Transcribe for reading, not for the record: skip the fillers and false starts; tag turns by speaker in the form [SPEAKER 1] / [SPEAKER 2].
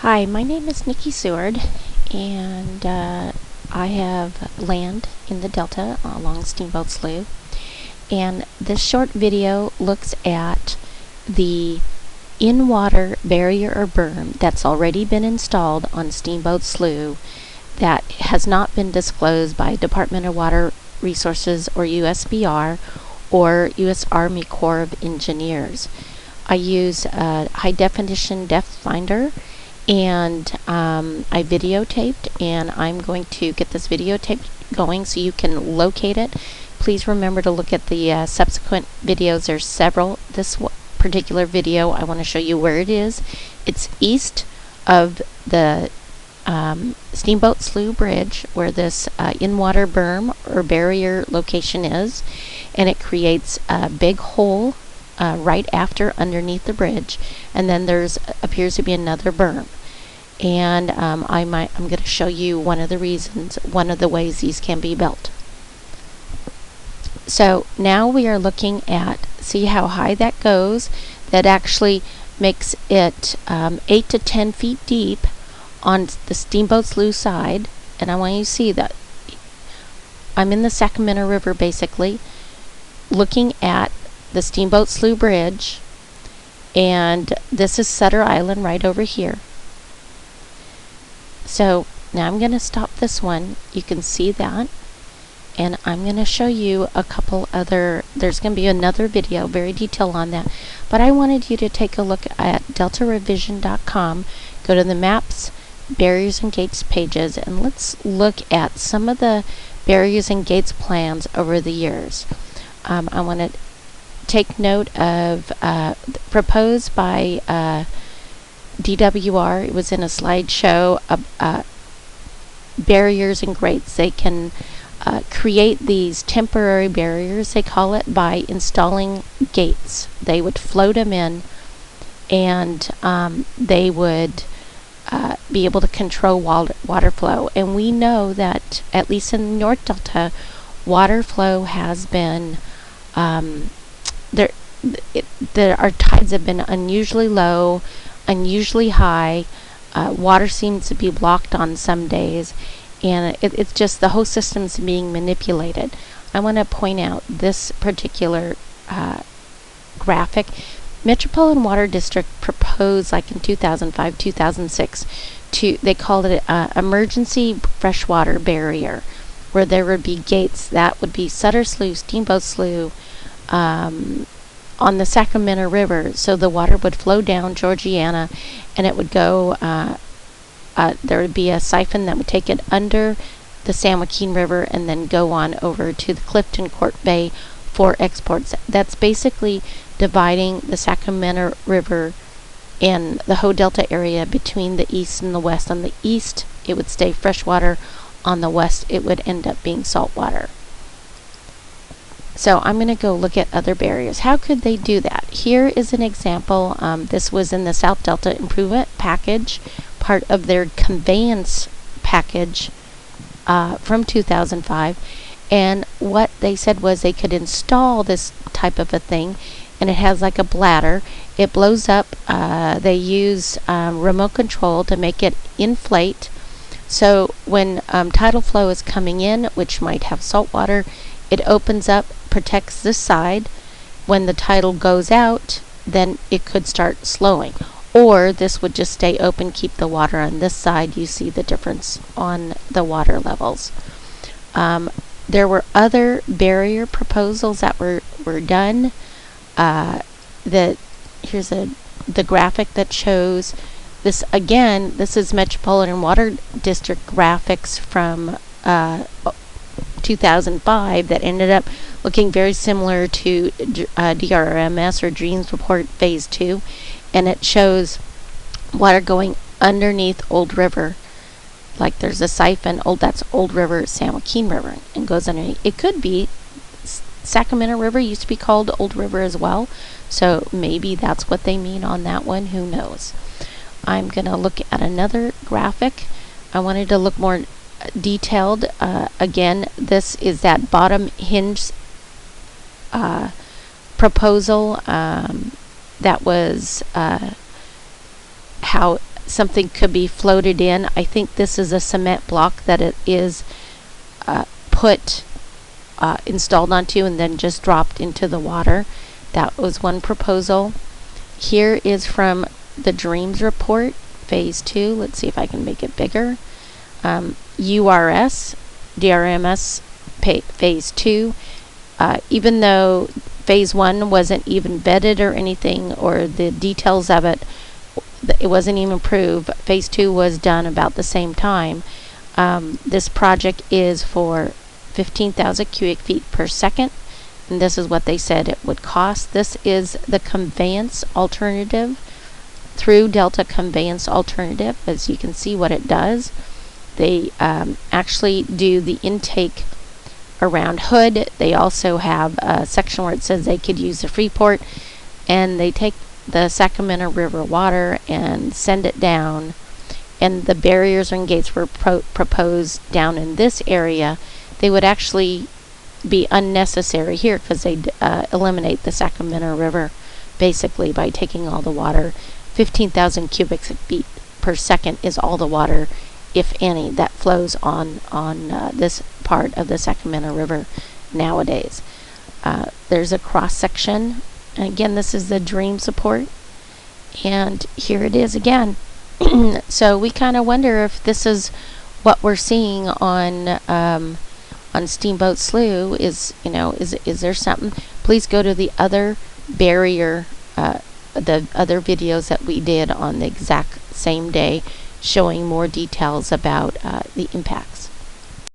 [SPEAKER 1] Hi, my name is Nikki Seward, and I have land in the Delta along Steamboat Slough. And this short video looks at the in-water barrier or berm that's already been installed on Steamboat Slough that has not been disclosed by Department of Water Resources or USBR or U.S. Army Corps of Engineers. I use a high-definition depth finder, and I videotaped, and I'm going to get this videotape going so you can locate it. Please remember to look at the subsequent videos. There's several. This particular video, I want to show you where it is. It's east of the Steamboat Slough Bridge, where this in-water berm or barrier location is, and it creates a big hole right after underneath the bridge, and then there's appears to be another berm. And I'm going to show you one of the ways these can be built. So now we are looking at, see how high that goes. That actually makes it 8 to 10 feet deep on the Steamboat Slough side. And I want you to see that I'm in the Sacramento River, basically looking at the Steamboat Slough Bridge, and this is Sutter Island right over here. So now I'm going to stop this one. You can see that, and I'm going to show you a couple other, there's going to be another video very detailed on that, but I wanted you to take a look at deltarevision.com, go to the maps, barriers and gates pages, and let's look at some of the barriers and gates plans over the years. I want to take note of proposed by DWR. It was in a slideshow of barriers and grates. They can create these temporary barriers, they call it, by installing gates. They would float them in, and they would be able to control water flow. And we know that, at least in the North Delta, water flow has been our tides have been unusually low, unusually high. Water seems to be blocked on some days, and it's just the whole system's being manipulated. I want to point out this particular graphic. Metropolitan Water District proposed, like in 2005, 2006, they called it emergency freshwater barrier, where there would be gates that would be Sutter Slough, Steamboat Slough, on the Sacramento River, so the water would flow down Georgiana, and it would go, there would be a siphon that would take it under the San Joaquin River and then go on over to the Clifton Court Bay for exports. That's basically dividing the Sacramento River and the Ho Delta area between the east and the west. On the east, it would stay freshwater. On the west, it would end up being saltwater. So I'm going to go look at other barriers. How could they do that? Here is an example. This was in the South Delta Improvement Package, part of their conveyance package from 2005. And what they said was they could install this type of a thing, and it has like a bladder. It blows up. They use remote control to make it inflate. So when tidal flow is coming in, which might have salt water, it opens up, protects this side. When the tidal goes out, then it could start slowing. Or this would just stay open, keep the water on this side. You see the difference on the water levels. There were other barrier proposals that were done. Here's the graphic that shows this. Again, this is Metropolitan Water District graphics from 2005 that ended up looking very similar to DRMS or Dreams Report Phase 2, and it shows water going underneath Old River, like there's a siphon. That's Old River, San Joaquin River, and goes underneath. It could be Sacramento River used to be called Old River as well, so maybe that's what they mean on that one. Who knows? I'm going to look at another graphic. I wanted to look more detailed. Again, this is that bottom hinge proposal that was how something could be floated in. I think this is a cement block that it is installed onto and then just dropped into the water. That was one proposal. Here is from the Dreams report, phase 2. Let's see if I can make it bigger. DRMS phase 2. Even though phase 1 wasn't even vetted or anything, or the details of it, it wasn't even approved, phase 2 was done about the same time. This project is for 15,000 cubic feet per second, and this is what they said it would cost. This is the conveyance alternative, through Delta conveyance alternative. As you can see what it does, they actually do the intake around Hood. They also have a section where it says they could use the Freeport, and they take the Sacramento River water and send it down, and the barriers and gates were proposed down in this area. They would actually be unnecessary here because they eliminate the Sacramento River basically by taking all the water. 15,000 cubic feet per second is all the water, if any, that flows on this part of the Sacramento River nowadays. There's a cross section, and again, this is the Dream support, and here it is again. So we kind of wonder if this is what we're seeing on Steamboat Slough. Is there something? Please go to the other barrier, the other videos that we did on the exact same day, showing more details about the impacts.